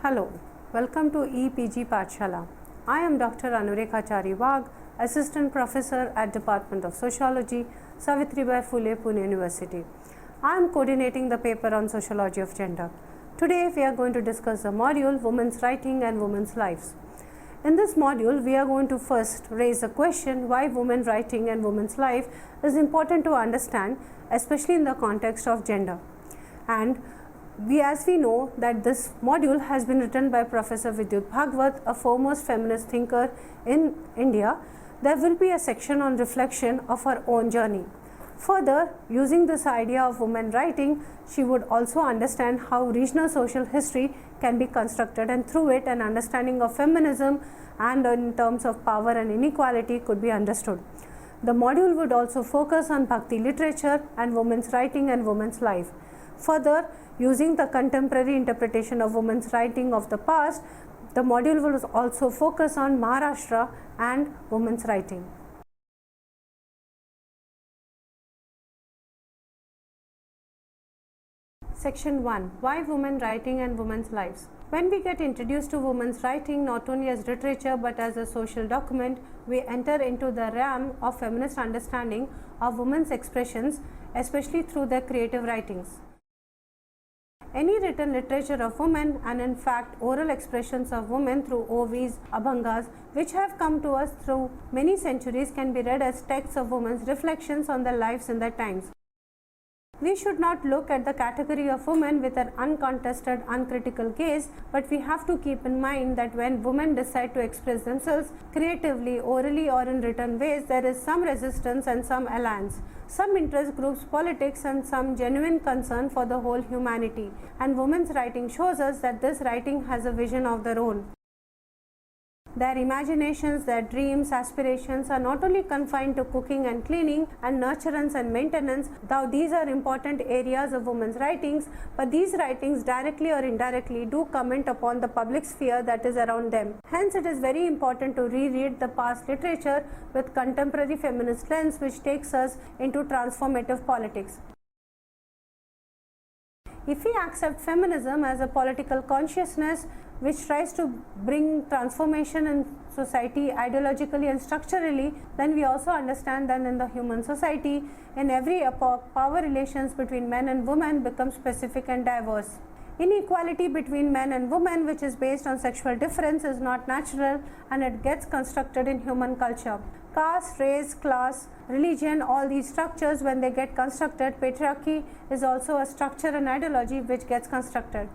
Hello, welcome to EPG Pathshala. I am Dr. Anurekhachari Wagh, Assistant Professor at Department of Sociology, Savitribai Phule, Pune University. I am coordinating the paper on Sociology of Gender. Today we are going to discuss the module Women's Writing and Women's Lives. In this module, we are going to first raise the question why women's writing and women's life is important to understand, especially in the context of gender. And as we know that this module has been written by Professor Vidyut Bhagwat, a foremost feminist thinker in India. There will be a section on reflection of her own journey. Further, using this idea of women writing, she would also understand how regional social history can be constructed, and through it an understanding of feminism and in terms of power and inequality could be understood. The module would also focus on Bhakti literature and women's writing and women's life. Further, using the contemporary interpretation of women's writing of the past, the module will also focus on Maharashtra and women's writing. Section 1. Why women writing and women's lives? When we get introduced to women's writing not only as literature but as a social document, we enter into the realm of feminist understanding of women's expressions, especially through their creative writings. Any written literature of women, and in fact oral expressions of women through OVs, abhangas, which have come to us through many centuries, can be read as texts of women's reflections on their lives in their times. We should not look at the category of women with an uncontested, uncritical gaze, but we have to keep in mind that when women decide to express themselves creatively, orally or in written ways, there is some resistance and some alliance, some interest groups, politics and some genuine concern for the whole humanity. And women's writing shows us that this writing has a vision of their own. Their imaginations, their dreams, aspirations are not only confined to cooking and cleaning and nurturance and maintenance, though these are important areas of women's writings, but these writings directly or indirectly do comment upon the public sphere that is around them. Hence, it is very important to reread the past literature with contemporary feminist lens, which takes us into transformative politics. If we accept feminism as a political consciousness which tries to bring transformation in society ideologically and structurally, then we also understand that in the human society, in every epoch, power relations between men and women become specific and diverse. Inequality between men and women, which is based on sexual difference, is not natural and it gets constructed in human culture. Caste, race, class, religion, all these structures, when they get constructed, patriarchy is also a structure and ideology which gets constructed.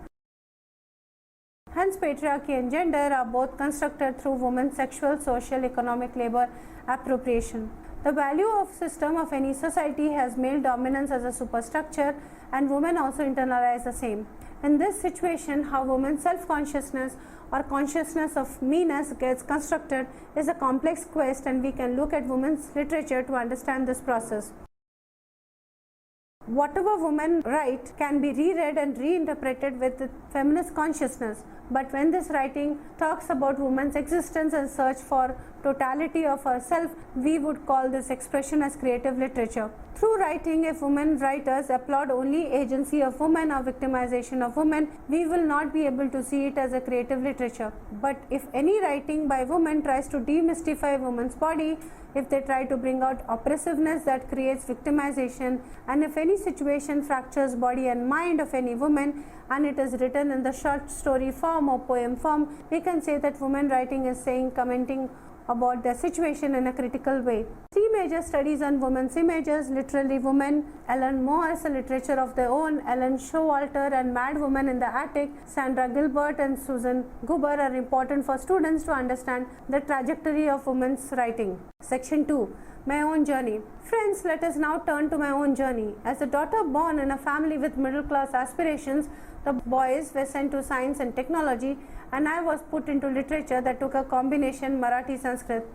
Hence, patriarchy and gender are both constructed through women's sexual, social, economic, labor appropriation. The value of system of any society has male dominance as a superstructure, and women also internalize the same. In this situation, how women's self-consciousness or consciousness of meanness gets constructed is a complex quest, and we can look at women's literature to understand this process. Whatever women write can be reread and reinterpreted with the feminist consciousness, but when this writing talks about women's existence and search for totality of herself, we would call this expression as creative literature. Through writing, if women writers applaud only agency of women or victimization of women, we will not be able to see it as a creative literature. But if any writing by women tries to demystify women's body, if they try to bring out oppressiveness that creates victimization, and if any situation fractures body and mind of any woman, and it is written in the short story form or poem form, we can say that women writing is commenting about their situation in a critical way. Three major studies on women's images, Literally Women, Ellen Moore's A Literature of Their Own, Ellen Showalter and Mad Woman in the Attic, Sandra Gilbert and Susan Guber are important for students to understand the trajectory of women's writing. Section 2. My own journey. Friends, let us now turn to my own journey. As a daughter born in a family with middle-class aspirations, the boys were sent to science and technology, and I was put into literature that took a combination Marathi-Sanskrit.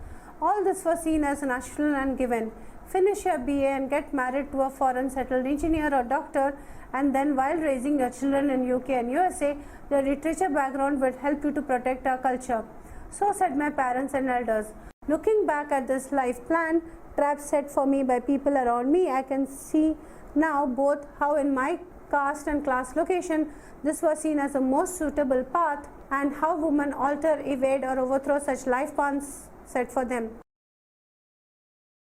All this was seen as natural and given. Finish your BA and get married to a foreign settled engineer or doctor, and then while raising your children in UK and USA, your literature background will help you to protect our culture. So said my parents and elders. Looking back at this life plan, trap set for me by people around me, I can see Now, both how in my caste and class location this was seen as the most suitable path, and how women alter, evade or overthrow such life paths set for them.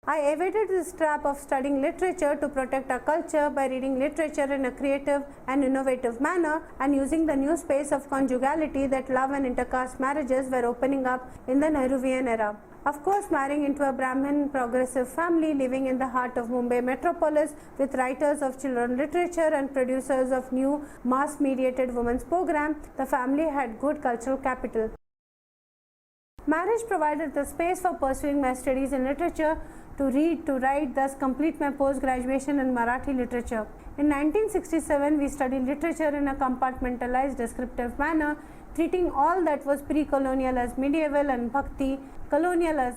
I evaded this trap of studying literature to protect our culture by reading literature in a creative and innovative manner and using the new space of conjugality that love and intercaste marriages were opening up in the Nehruvian era. Of course, marrying into a Brahmin progressive family living in the heart of Mumbai metropolis with writers of children's literature and producers of new mass-mediated women's program, the family had good cultural capital. Marriage provided the space for pursuing my studies in literature, to read, to write, thus complete my post-graduation in Marathi literature. In 1967, we studied literature in a compartmentalized descriptive manner, treating all that was pre-colonial as medieval and bhakti, colonial as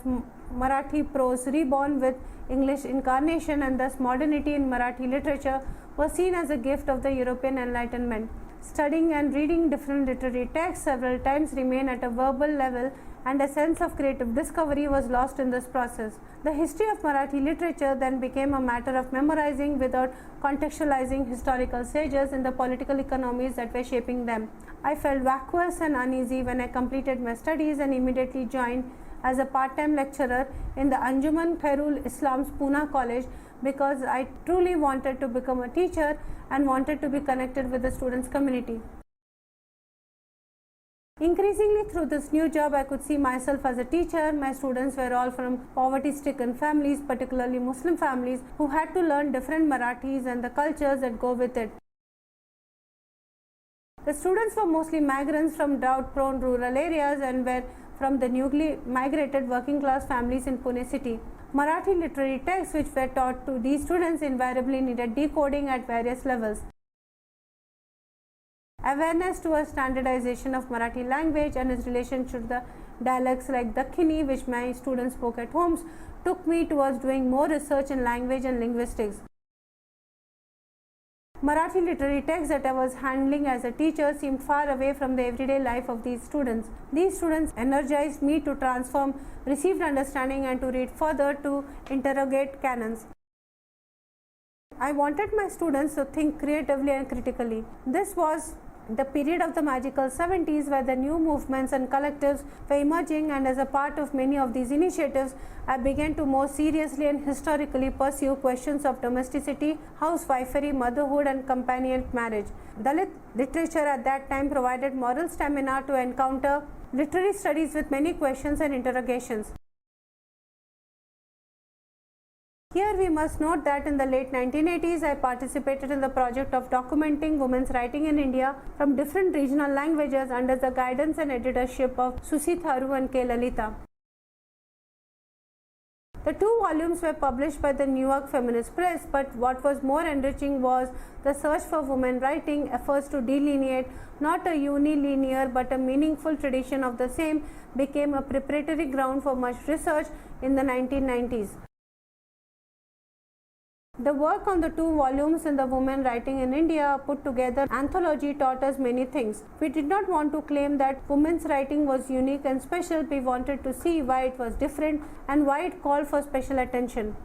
Marathi prose reborn with English incarnation, and thus modernity in Marathi literature was seen as a gift of the European Enlightenment. Studying and reading different literary texts several times remained at a verbal level, and a sense of creative discovery was lost in this process. The history of Marathi literature then became a matter of memorizing without contextualizing historical sages in the political economies that were shaping them. I felt vacuous and uneasy when I completed my studies and immediately joined as a part-time lecturer in the Anjuman Khairul Islam's Pune College, because I truly wanted to become a teacher and wanted to be connected with the students' community. Increasingly through this new job, I could see myself as a teacher. My students were all from poverty-stricken families, particularly Muslim families, who had to learn different Marathis and the cultures that go with it. The students were mostly migrants from drought-prone rural areas and were from the newly migrated working-class families in Pune city. Marathi literary texts which were taught to these students invariably needed decoding at various levels. Awareness towards standardization of Marathi language and its relation to the dialects like Dakhini, which my students spoke at homes, took me towards doing more research in language and linguistics. Marathi literary texts that I was handling as a teacher seemed far away from the everyday life of these students. These students energized me to transform received understanding and to read further, to interrogate canons. I wanted my students to think creatively and critically. This was the period of the magical 70s, where the new movements and collectives were emerging, and as a part of many of these initiatives, I began to more seriously and historically pursue questions of domesticity, housewifery, motherhood and companionate marriage. Dalit literature at that time provided moral stamina to encounter literary studies with many questions and interrogations. Here we must note that in the late 1980s, I participated in the project of documenting women's writing in India from different regional languages under the guidance and editorship of Susi Tharu and K. Lalita. The 2 volumes were published by the New York Feminist Press, but what was more enriching was the search for women writing, efforts to delineate not a unilinear but a meaningful tradition of the same became a preparatory ground for much research in the 1990s. The work on the 2 volumes in the Women Writing in India put together anthology taught us many things. We did not want to claim that women's writing was unique and special. We wanted to see why it was different and why it called for special attention.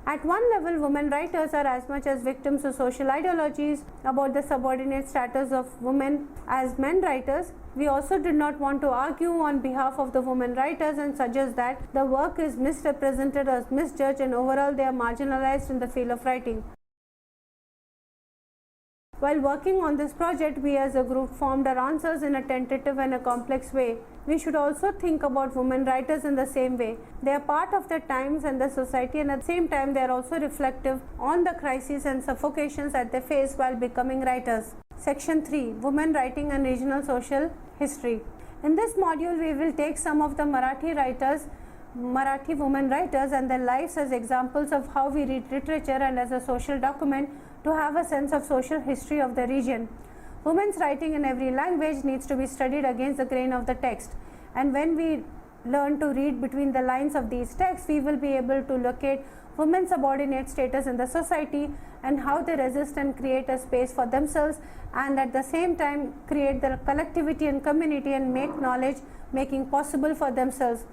At one level, women writers are as much as victims of social ideologies about the subordinate status of women as men writers. We also did not want to argue on behalf of the women writers and suggest that the work is misrepresented or misjudged and overall they are marginalized in the field of writing. While working on this project, we as a group formed our answers in a tentative and a complex way. We should also think about women writers in the same way. They are part of the times and the society, and at the same time they are also reflective on the crises and suffocations that they face while becoming writers. Section 3. Women Writing and Regional Social History. In this module, we will take some of the Marathi women writers and their lives as examples of how we read literature and as a social document to have a sense of social history of the region. Women's writing in every language needs to be studied against the grain of the text, and when we learn to read between the lines of these texts, we will be able to locate women's subordinate status in the society and how they resist and create a space for themselves, and at the same time create the collectivity and community and make knowledge making possible for themselves.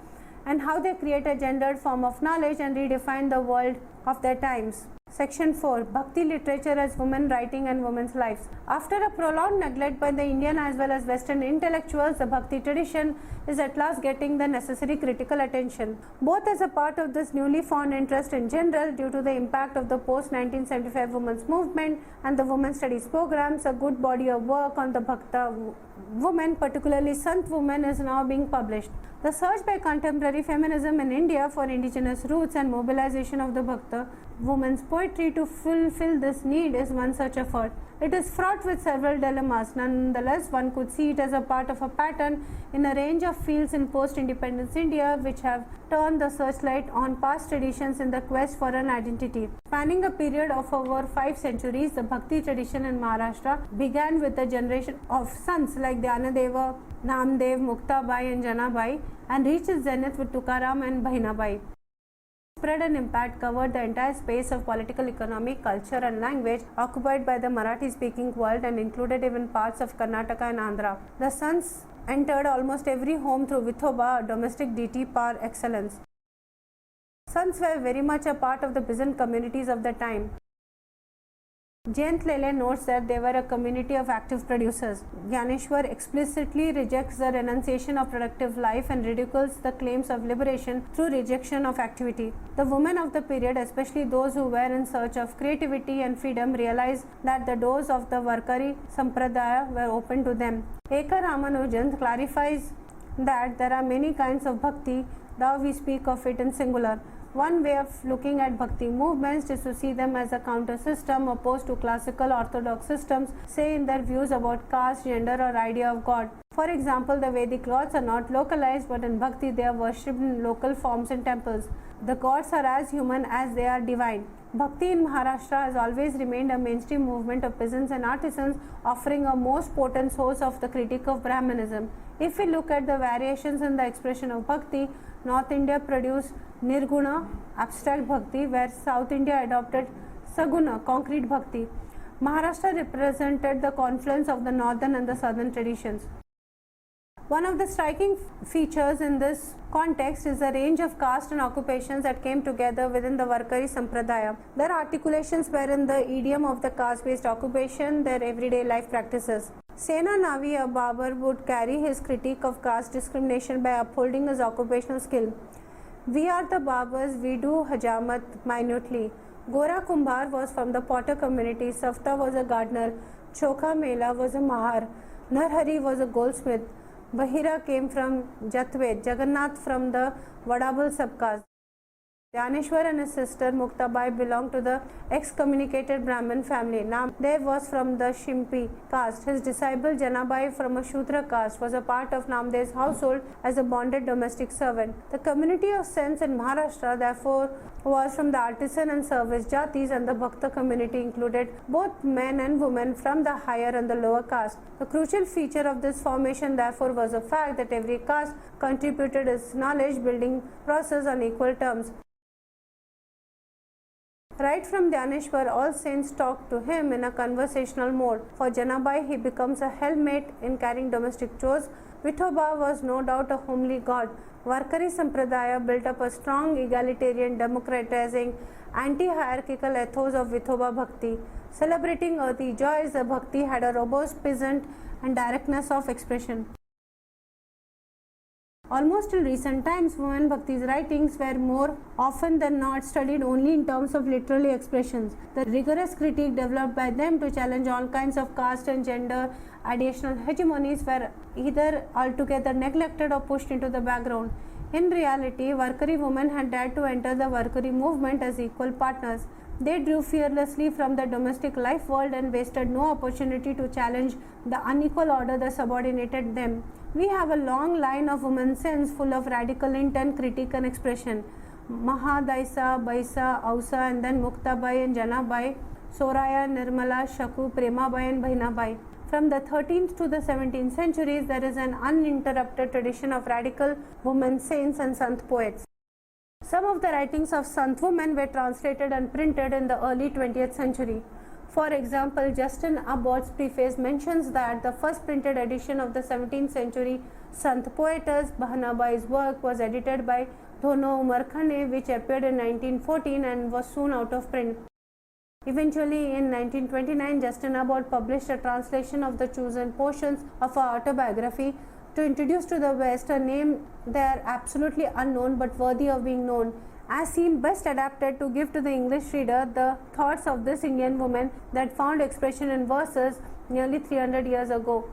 and how they create a gendered form of knowledge and redefine the world of their times. Section 4. Bhakti literature as women writing and women's lives. After a prolonged neglect by the Indian as well as Western intellectuals, the Bhakti tradition is at last getting the necessary critical attention, both as a part of this newly found interest in general due to the impact of the post-1975 women's movement and the women's studies programs. A good body of work on the Bhakta women, particularly Sant women, is now being published. The search by contemporary feminism in India for indigenous roots and mobilization of the Bhakta women's poetry to fulfill this need is one such effort. It is fraught with several dilemmas. Nonetheless, one could see it as a part of a pattern in a range of fields in post-independence India which have turned the searchlight on past traditions in the quest for an identity. Spanning a period of over 5 centuries, the Bhakti tradition in Maharashtra began with a generation of sons like Dhyanadeva, Namdev, Muktabai and Janabai and reached its zenith with Tukaram and Bahinabai. Spread and impact covered the entire space of political, economic, culture and language occupied by the Marathi-speaking world and included even parts of Karnataka and Andhra. The sons entered almost every home through Vithoba, a domestic deity par excellence. Sons were very much a part of the peasant communities of the time. Jayant Lele notes that they were a community of active producers. Gyaneshwar explicitly rejects the renunciation of productive life and ridicules the claims of liberation through rejection of activity. The women of the period, especially those who were in search of creativity and freedom, realized that the doors of the Varkari Sampradaya were open to them. Ekar Ramanujan clarifies that there are many kinds of bhakti, though we speak of it in singular. One way of looking at Bhakti movements is to see them as a counter system opposed to classical orthodox systems, say in their views about caste, gender or idea of God. For example, the Vedic gods are not localized, but in Bhakti they are worshipped in local forms in temples. The gods are as human as they are divine. Bhakti in Maharashtra has always remained a mainstream movement of peasants and artisans, offering a most potent source of the critique of Brahmanism. If we look at the variations in the expression of Bhakti, North India produced Nirguna, abstract Bhakti, where South India adopted Saguna, concrete Bhakti. Maharashtra represented the confluence of the northern and the southern traditions. One of the striking features in this context is the range of caste and occupations that came together within the Varkari Sampradaya. Their articulations were in the idiom of the caste-based occupation, their everyday life practices. Sena Navi, a barber, would carry his critique of caste discrimination by upholding his occupational skill. We are the barbers, we do hajamat minutely. Gora Kumbhar was from the potter community, Safta was a gardener, Chokha Mela was a mahar, Narhari was a goldsmith, Bahira came from Jatved, Jagannath from the Vadabal subcaste. Gyaneshwar and his sister Muktabai belonged to the excommunicated Brahmin family. Namdev was from the Shimpi caste. His disciple Janabai from a Shudra caste was a part of Namdev's household as a bonded domestic servant. The community of sense in Maharashtra therefore was from the artisan and service jatis, and the Bhakta community included both men and women from the higher and the lower caste. The crucial feature of this formation therefore was the fact that every caste contributed its knowledge building process on equal terms. Right from Dhyaneshwar, all saints talk to him in a conversational mode. For Janabai, he becomes a helpmate in carrying domestic chores. Vithoba was no doubt a homely god. Varkari Sampradaya built up a strong egalitarian, democratizing, anti-hierarchical ethos of Vithoba Bhakti. Celebrating earthly joys, the Bhakti had a robust peasant and directness of expression. Almost in recent times, women Bhakti's writings were more often than not studied only in terms of literary expressions. The rigorous critique developed by them to challenge all kinds of caste and gender additional hegemonies were either altogether neglected or pushed into the background. In reality, Varkari women had dared to enter the Varkari movement as equal partners. They drew fearlessly from the domestic life world and wasted no opportunity to challenge the unequal order that subordinated them. We have a long line of women's sense full of radical intent, critique and expression. Mahadaisa, Baisa, Ausa and then Muktabai and Janabai, Soraya, Nirmala, Shaku, Premabai and Bahinabai. From the 13th to the 17th centuries, there is an uninterrupted tradition of radical women saints and Sant poets. Some of the writings of Sant women were translated and printed in the early 20th century. For example, Justin Abbott's preface mentions that the first printed edition of the 17th century Sant poetess Bahanabai's work was edited by Dono Umar Khane, which appeared in 1914 and was soon out of print. Eventually, in 1929, Justin Abbott published a translation of the chosen portions of her autobiography to introduce to the West a name there absolutely unknown but worthy of being known, as seemed best adapted to give to the English reader the thoughts of this Indian woman that found expression in verses nearly 300 years ago.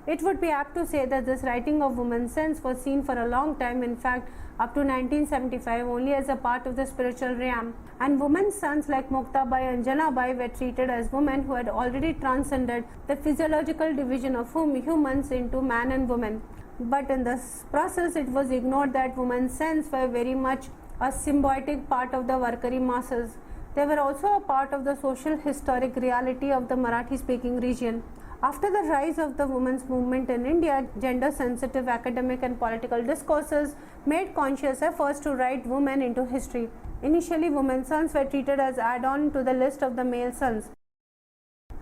It would be apt to say that this writing of woman's sense was seen for a long time, in fact up to 1975, only as a part of the spiritual realm, and women's sons like Muktabai and Janabai were treated as women who had already transcended the physiological division of humans into man and woman. But in this process it was ignored that women's sense were very much a symbiotic part of the Warkari masses. They were also a part of the social historic reality of the Marathi speaking region. After the rise of the women's movement in India, gender-sensitive academic and political discourses made conscious efforts to write women into history. Initially, women's sons were treated as add-on to the list of the male sons.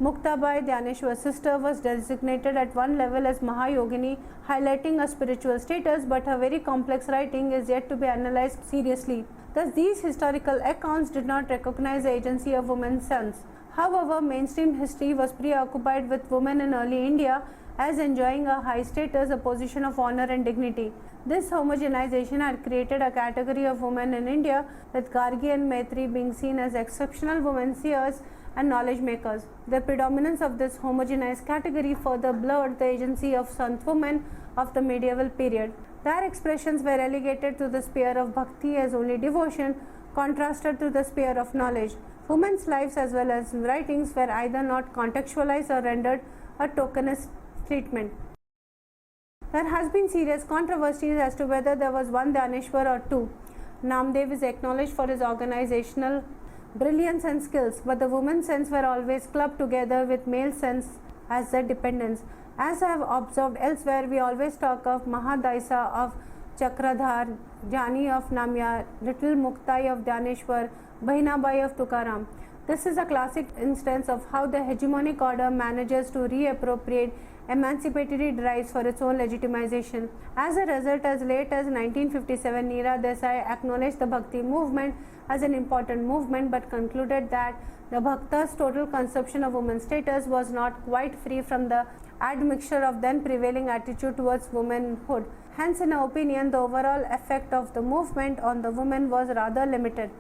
Muktabai, Dhyaneshwar's sister, was designated at one level as Mahayogini, highlighting a spiritual status, but her very complex writing is yet to be analyzed seriously. Thus, these historical accounts did not recognize the agency of women's sons. However, mainstream history was preoccupied with women in early India as enjoying a high status, a position of honor and dignity. This homogenization had created a category of women in India, with Gargi and Maitri being seen as exceptional women seers and knowledge makers. The predominance of this homogenized category further blurred the agency of Sant women of the medieval period. Their expressions were relegated to the sphere of bhakti as only devotion, contrasted to the sphere of knowledge. Women's lives as well as writings were either not contextualized or rendered a tokenist treatment. There has been serious controversies as to whether there was one Dhaneshwar or two. Namdev is acknowledged for his organizational brilliance and skills, but the women's sense were always clubbed together with male sense as their dependents. As I have observed elsewhere, we always talk of Mahadaisa of Chakradhar, Jani of Namya, Little Muktai of Dhaneshwar, Bahinabai of Tukaram. This is a classic instance of how the hegemonic order manages to reappropriate emancipatory drives for its own legitimization. As a result, as late as 1957, Neera Desai acknowledged the Bhakti movement as an important movement, but concluded that the Bhakta's total conception of women's status was not quite free from the admixture of then prevailing attitude towards womanhood. Hence, in her opinion, the overall effect of the movement on the women was rather limited.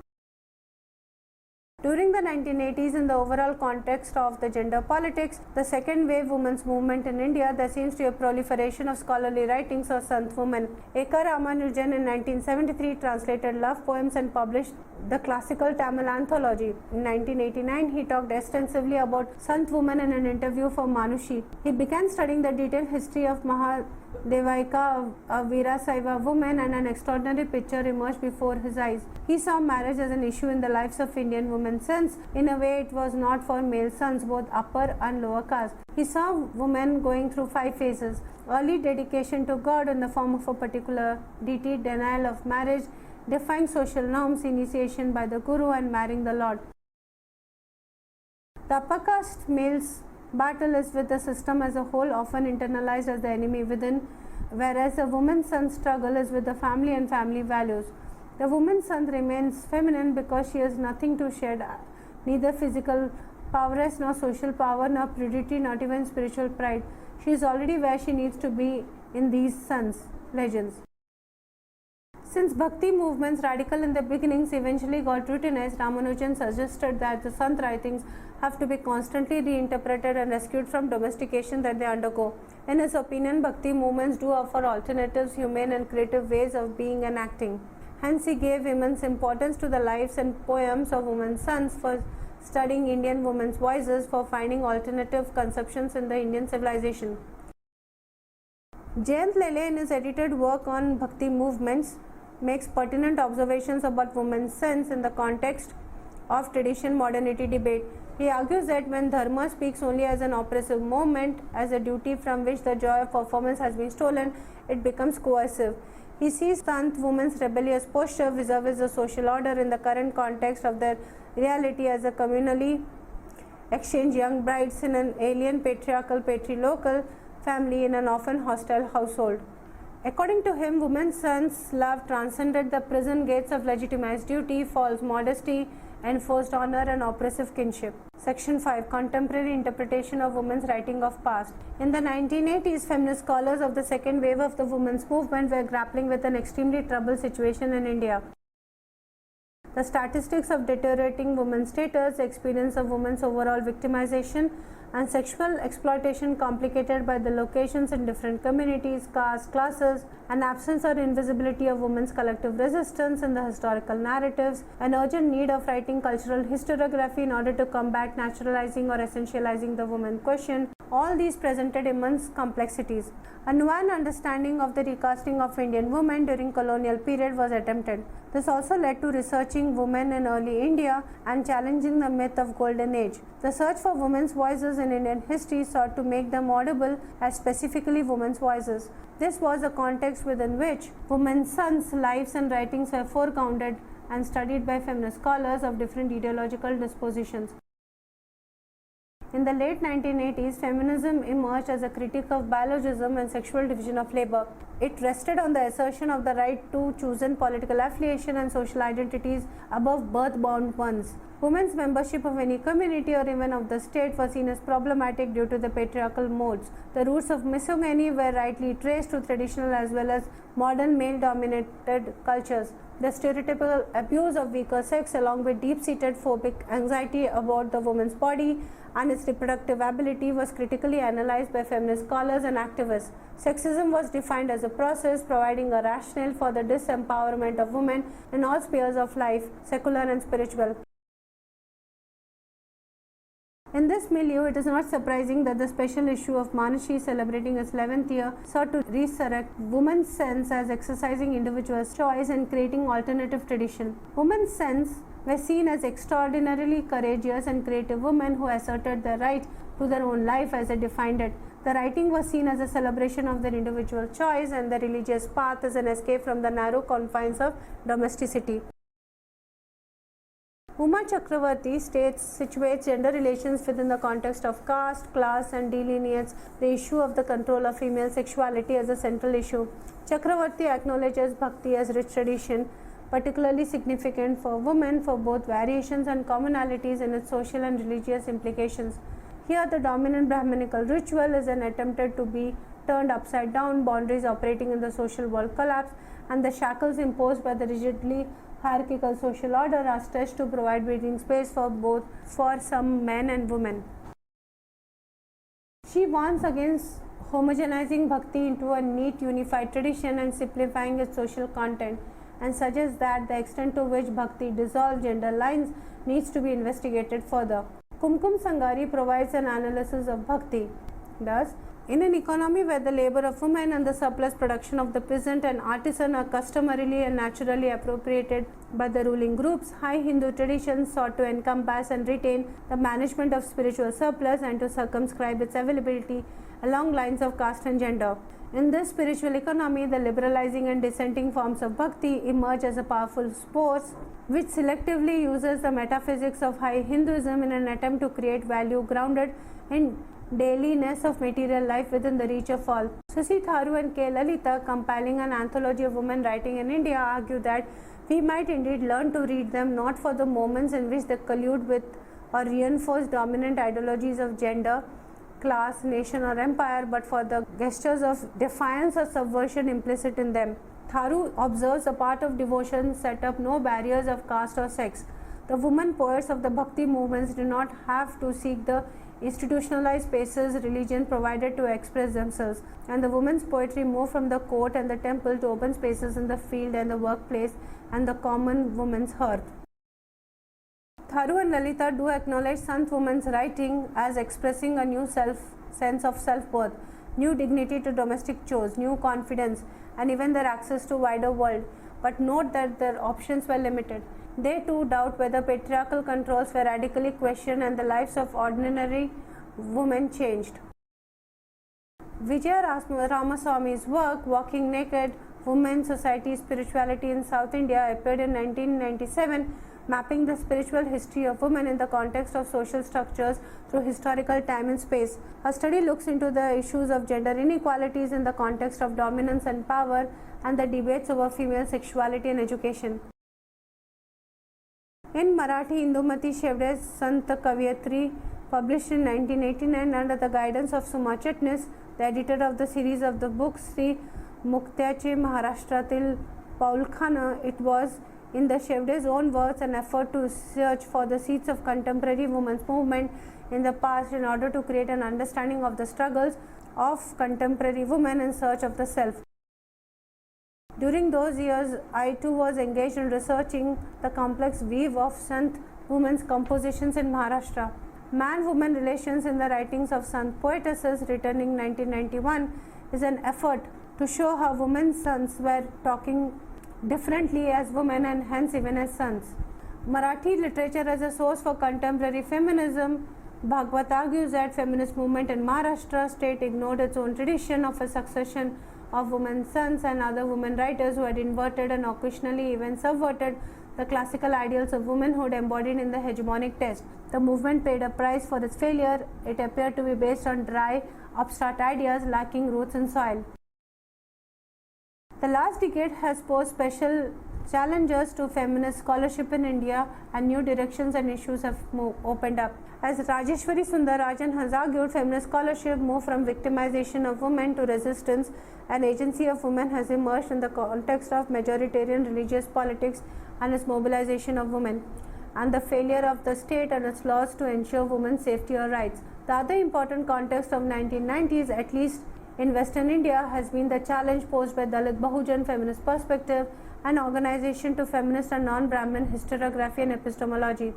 During the 1980s, in the overall context of the gender politics, the second wave women's movement in India, there seems to be a proliferation of scholarly writings of Sant women. A.K. Ramanujan in 1973 translated love poems and published the classical Tamil anthology. In 1989, he talked extensively about Sant women in an interview for Manushi. He began studying the detailed history of Mahadevaika, a Veerasaiva woman, and an extraordinary picture emerged before his eyes. He saw marriage as an issue in the lives of Indian women since, in a way, it was not for male sons, both upper and lower caste. He saw women going through 5 phases: early dedication to God in the form of a particular deity, denial of marriage, defying social norms, initiation by the Guru, and marrying the Lord. The upper caste male's battle is with the system as a whole, often internalized as the enemy within, whereas the woman's son's struggle is with the family and family values. The woman's son remains feminine because she has nothing to shed, neither physical prowess nor social power nor purity, not even spiritual pride. She is already where she needs to be in these sons' legends. Since Bhakti movements, radical in the beginnings, eventually got routinized, Ramanujan suggested that the Sant writings have to be constantly reinterpreted and rescued from domestication that they undergo. In his opinion, Bhakti movements do offer alternatives, humane and creative ways of being and acting. Hence, he gave immense importance to the lives and poems of women's sons, for studying Indian women's voices, for finding alternative conceptions in the Indian civilization. Jayant Lele, in his edited work on Bhakti movements, makes pertinent observations about women's sense in the context of tradition-modernity debate. He argues that when Dharma speaks only as an oppressive movement, as a duty from which the joy of performance has been stolen, it becomes coercive. He sees Sant women's rebellious posture vis-a-vis the social order in the current context of their reality as a communally exchange young brides in an alien patriarchal patrilocal family in an often hostile household. According to him, women's sons' love transcended the prison gates of legitimized duty, false modesty, enforced honor and oppressive kinship. Section 5. Contemporary interpretation of women's writing of past. In the 1980s, feminist scholars of the second wave of the women's movement were grappling with an extremely troubled situation in India. The statistics of deteriorating women's status, the experience of women's overall victimization and sexual exploitation complicated by the locations in different communities, castes, classes, and absence or invisibility of women's collective resistance in the historical narratives, an urgent need of writing cultural historiography in order to combat naturalizing or essentializing the woman question. All these presented immense complexities. A nuanced understanding of the recasting of Indian women during colonial period was attempted. This also led to researching women in early India and challenging the myth of golden age. The search for women's voices in Indian history sought to make them audible as specifically women's voices. This was a context within which women's sons' lives and writings were foregrounded and studied by feminist scholars of different ideological dispositions. In the late 1980s, feminism emerged as a critique of biologism and sexual division of labor. It rested on the assertion of the right to chosen political affiliation and social identities above birth-bound ones. Women's membership of any community or even of the state was seen as problematic due to the patriarchal modes. The roots of misogyny were rightly traced to traditional as well as modern male-dominated cultures. The stereotypical abuse of weaker sex along with deep-seated phobic anxiety about the woman's body and its reproductive ability was critically analyzed by feminist scholars and activists. Sexism was defined as a process providing a rationale for the disempowerment of women in all spheres of life, secular and spiritual. In this milieu, it is not surprising that the special issue of Manashi celebrating its 11th year sought to resurrect women's sense as exercising individual's choice and creating alternative tradition. Women's sense were seen as extraordinarily courageous and creative women who asserted their right to their own life as they defined it. The writing was seen as a celebration of their individual choice and the religious path as an escape from the narrow confines of domesticity. Uma Chakravarti situates gender relations within the context of caste, class and delineates the issue of the control of female sexuality as a central issue. Chakravarti acknowledges bhakti as rich tradition, particularly significant for women for both variations and commonalities in its social and religious implications. Here the dominant Brahminical ritual is an attempted to be turned upside down, boundaries operating in the social world collapse, and the shackles imposed by the rigidly hierarchical social order are stretched to provide breathing space for some men and women. She warns against homogenizing bhakti into a neat unified tradition and simplifying its social content, and suggests that the extent to which bhakti dissolves gender lines needs to be investigated further. Kumkum Sangari provides an analysis of bhakti. Thus, in an economy where the labor of women and the surplus production of the peasant and artisan are customarily and naturally appropriated by the ruling groups, high Hindu traditions sought to encompass and retain the management of spiritual surplus and to circumscribe its availability along lines of caste and gender. In this spiritual economy, the liberalizing and dissenting forms of bhakti emerge as a powerful force which selectively uses the metaphysics of high Hinduism in an attempt to create value grounded in dailiness of material life within the reach of all. Susi Tharu and K. Lalita, compiling an anthology of women writing in India, argue that we might indeed learn to read them not for the moments in which they collude with or reinforce dominant ideologies of gender, class, nation or empire, but for the gestures of defiance or subversion implicit in them. Tharu observes a part of devotion set up no barriers of caste or sex. The women poets of the Bhakti movements do not have to seek the institutionalized spaces religion provided to express themselves, and the women's poetry moved from the court and the temple to open spaces in the field and the workplace and the common woman's hearth. Tharu and Lalita do acknowledge Sant women's writing as expressing a new sense of self-worth, new dignity to domestic chores, new confidence, and even their access to wider world, but note that their options were limited. They too doubt whether patriarchal controls were radically questioned and the lives of ordinary women changed. Vijaya Ramaswamy's work, Walking Naked, Women, Society, Spirituality in South India, appeared in 1997, mapping the spiritual history of women in the context of social structures through historical time and space. Her study looks into the issues of gender inequalities in the context of dominance and power and the debates over female sexuality and education. In Marathi, Indumati Shevde's Sant Kaviyatri, published in 1989 under the guidance of Suma Chitnis, the editor of the series of the book Sri Muktyache Maharashtratil Paulkhana, it was, in the Shevde's own words, an effort to search for the seeds of contemporary women's movement in the past in order to create an understanding of the struggles of contemporary women in search of the self. During those years, I too was engaged in researching the complex weave of Sant women's compositions in Maharashtra. Man-woman relations in the writings of Sant poetesses written in 1991 is an effort to show how women's sons were talking differently as women and hence even as sons. Marathi literature as a source for contemporary feminism. Bhagwat argues that feminist movement in Maharashtra state ignored its own tradition of a succession of women's sons and other women writers who had inverted and occasionally even subverted the classical ideals of womanhood embodied in the hegemonic text. The movement paid a price for its failure. It appeared to be based on dry, abstract ideas lacking roots in soil. The last decade has posed special challenges to feminist scholarship in India, and new directions and issues have opened up. As Rajeshwari Sundararajan has argued, feminist scholarship moved from victimization of women to resistance, and agency of women has emerged in the context of majoritarian religious politics and its mobilization of women, and the failure of the state and its laws to ensure women's safety or rights. The other important context of 1990s, at least in Western India, has been the challenge posed by Dalit Bahujan feminist perspective and organization to feminist and non-Brahmin historiography and epistemology.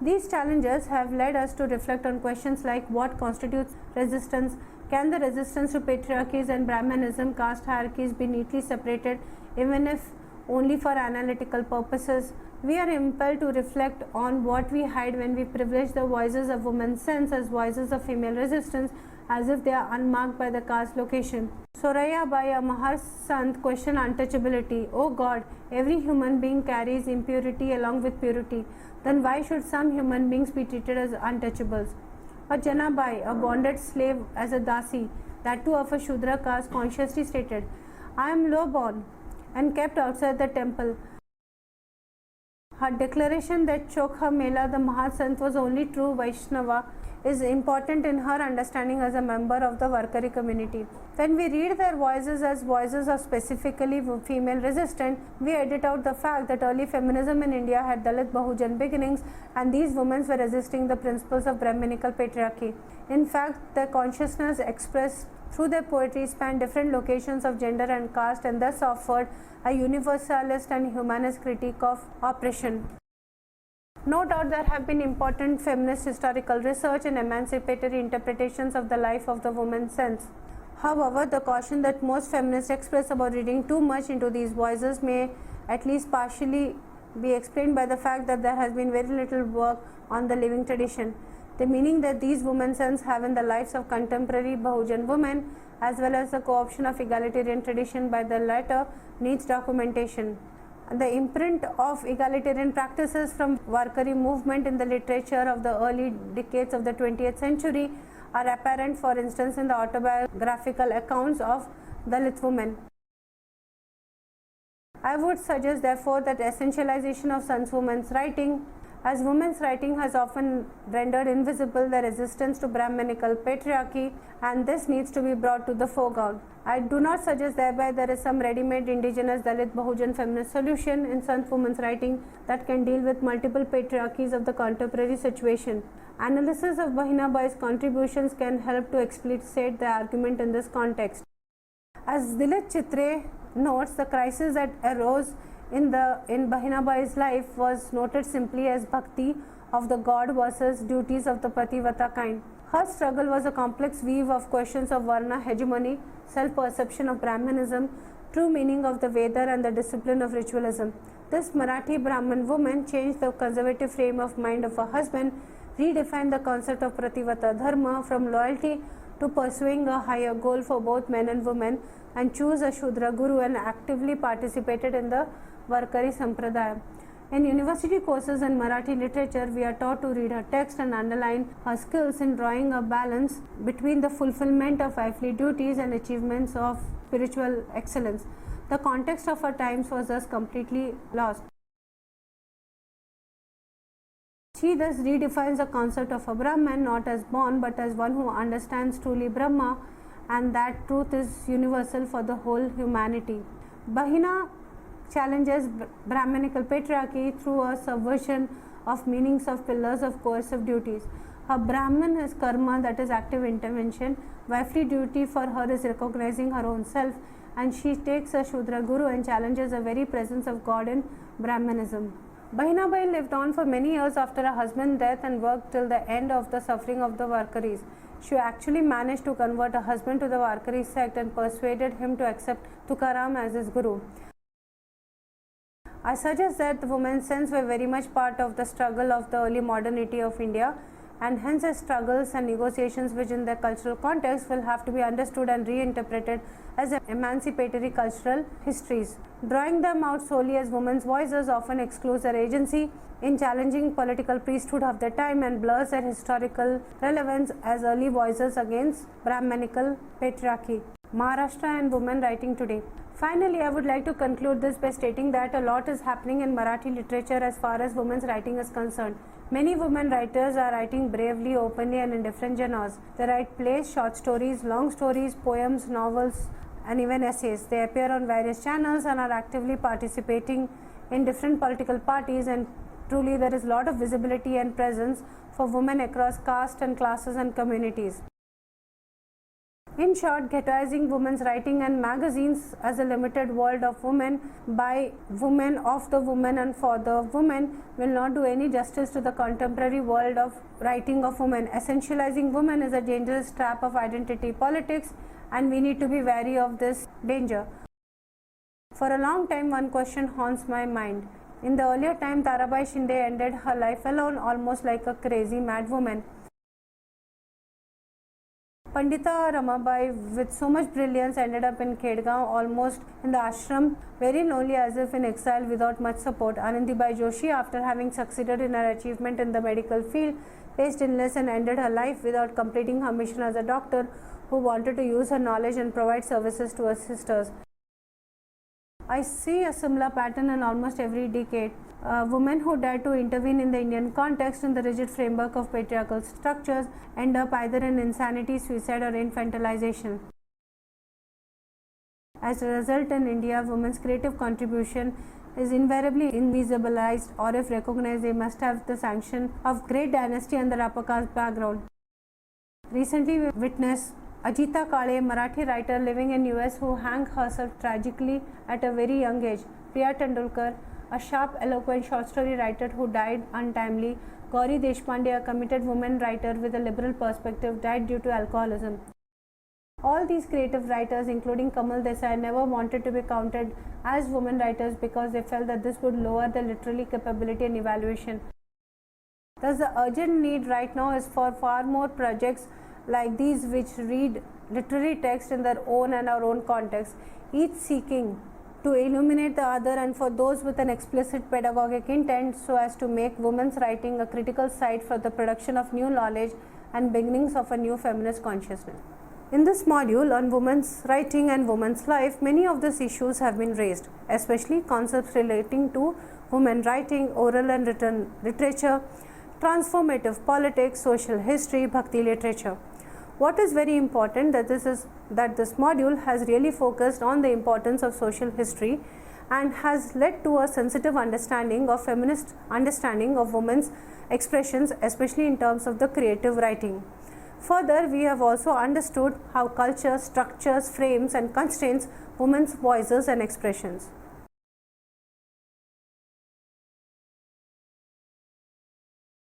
These challenges have led us to reflect on questions like what constitutes resistance, can the resistance to patriarchies and Brahmanism caste hierarchies be neatly separated even if only for analytical purposes. We are impelled to reflect on what we hide when we privilege the voices of women's sense as voices of female resistance as if they are unmarked by the caste location. Soraya Bai, a Mahar Sant, questioned untouchability. Oh God, every human being carries impurity along with purity. Then why should some human beings be treated as untouchables? A Janabai, a bonded slave as a Dasi, that too of a Shudra caste, consciously stated, I am low-born and kept outside the temple. Her declaration that Chokha Mela, the Mahasant, was only true Vaishnava is important in her understanding as a member of the Varkari community. When we read their voices as voices of specifically female resistance, we edit out the fact that early feminism in India had Dalit Bahujan beginnings and these women were resisting the principles of Brahminical patriarchy. In fact, their consciousness expressed through their poetry spanned different locations of gender and caste and thus offered a universalist and humanist critique of oppression. No doubt there have been important feminist historical research and emancipatory interpretations of the life of the woman since. However, the caution that most feminists express about reading too much into these voices may at least partially be explained by the fact that there has been very little work on the living tradition. The meaning that these women's sons have in the lives of contemporary Bahujan women, as well as the co-option of egalitarian tradition by the latter, needs documentation. The imprint of egalitarian practices from Varkari movement in the literature of the early decades of the 20th century are apparent, for instance, in the autobiographical accounts of Dalit women. I would suggest, therefore, that essentialization of Sant's women's writing, as women's writing has often rendered invisible the resistance to Brahminical patriarchy, and this needs to be brought to the foreground. I do not suggest thereby there is some ready-made indigenous Dalit Bahujan feminist solution in Sant women's writing that can deal with multiple patriarchies of the contemporary situation. Analysis of Bahinabai's contributions can help to explicate the argument in this context. As Dilit Chitre notes, the crisis that arose in Bahinabai's life was noted simply as bhakti of the god versus duties of the Pativata kind. Her struggle was a complex weave of questions of Varna hegemony, self-perception of Brahmanism, true meaning of the Veda and the discipline of ritualism. This Marathi Brahmin woman changed the conservative frame of mind of her husband, redefined the concept of Prativata Dharma from loyalty to pursuing a higher goal for both men and women, and chose a Shudra Guru and actively participated in the Varkari Sampradaya. In university courses in Marathi literature, we are taught to read her text and underline her skills in drawing a balance between the fulfillment of wifely duties and achievements of spiritual excellence. The context of her times was thus completely lost. She thus redefines the concept of a Brahman not as born but as one who understands truly Brahma, and that truth is universal for the whole humanity. Bahina challenges Brahmanical patriarchy through a subversion of meanings of pillars of coercive duties. A Brahman is karma, that is active intervention. Wifely duty for her is recognizing her own self, and she takes a Shudra Guru and challenges the very presence of God in Brahmanism. Bahinabai lived on for many years after her husband's death and worked till the end of the suffering of the Varkaris. She actually managed to convert her husband to the Varkari sect and persuaded him to accept Tukaram as his guru. I suggest that the women's sense were very much part of the struggle of the early modernity of India, and hence the struggles and negotiations which in their cultural context will have to be understood and reinterpreted as emancipatory cultural histories. Drawing them out solely as women's voices often excludes their agency in challenging political priesthood of their time and blurs their historical relevance as early voices against Brahmanical patriarchy. Maharashtra and women writing today. Finally, I would like to conclude this by stating that a lot is happening in Marathi literature as far as women's writing is concerned. Many women writers are writing bravely, openly and in different genres. They write plays, short stories, long stories, poems, novels and even essays. They appear on various channels and are actively participating in different political parties, and truly there is a lot of visibility and presence for women across caste and classes and communities. In short, ghettoizing women's writing and magazines as a limited world of women by women, of the women and for the women will not do any justice to the contemporary world of writing of women. Essentializing women is a dangerous trap of identity politics, and we need to be wary of this danger. For a long time, one question haunts my mind. In the earlier time, Tarabai Shinde ended her life alone, almost like a crazy mad woman. Pandita Ramabai, with so much brilliance, ended up in Khedgaon, almost in the ashram, very lonely as if in exile without much support. Anandibai Joshi, after having succeeded in her achievement in the medical field, faced illness and ended her life without completing her mission as a doctor who wanted to use her knowledge and provide services to her sisters. I see a similar pattern in almost every decade. Women who dare to intervene in the Indian context in the rigid framework of patriarchal structures end up either in insanity, suicide or infantilization. As a result, in India, women's creative contribution is invariably invisibilized, or if recognized, they must have the sanction of great dynasty and the upper caste background. Recently, we witnessed Ajita Kale, Marathi writer living in US, who hanged herself tragically at a very young age. Priya Tendulkar, a sharp, eloquent short story writer who died untimely. Gauri Deshpande, a committed woman writer with a liberal perspective, died due to alcoholism. All these creative writers, including Kamal Desai, never wanted to be counted as women writers because they felt that this would lower their literary capability and evaluation. Thus, the urgent need right now is for far more projects like these which read literary text in their own and our own context, each seeking to illuminate the other, and for those with an explicit pedagogic intent so as to make women's writing a critical site for the production of new knowledge and beginnings of a new feminist consciousness. In this module on women's writing and women's life, many of these issues have been raised, especially concepts relating to women writing, oral and written literature, transformative politics, social history, bhakti literature. What is very important that this module has really focused on the importance of social history and has led to a sensitive understanding of feminist understanding of women's expressions, especially in terms of the creative writing. Further, we have also understood how culture structures, frames and constraints women's voices and expressions.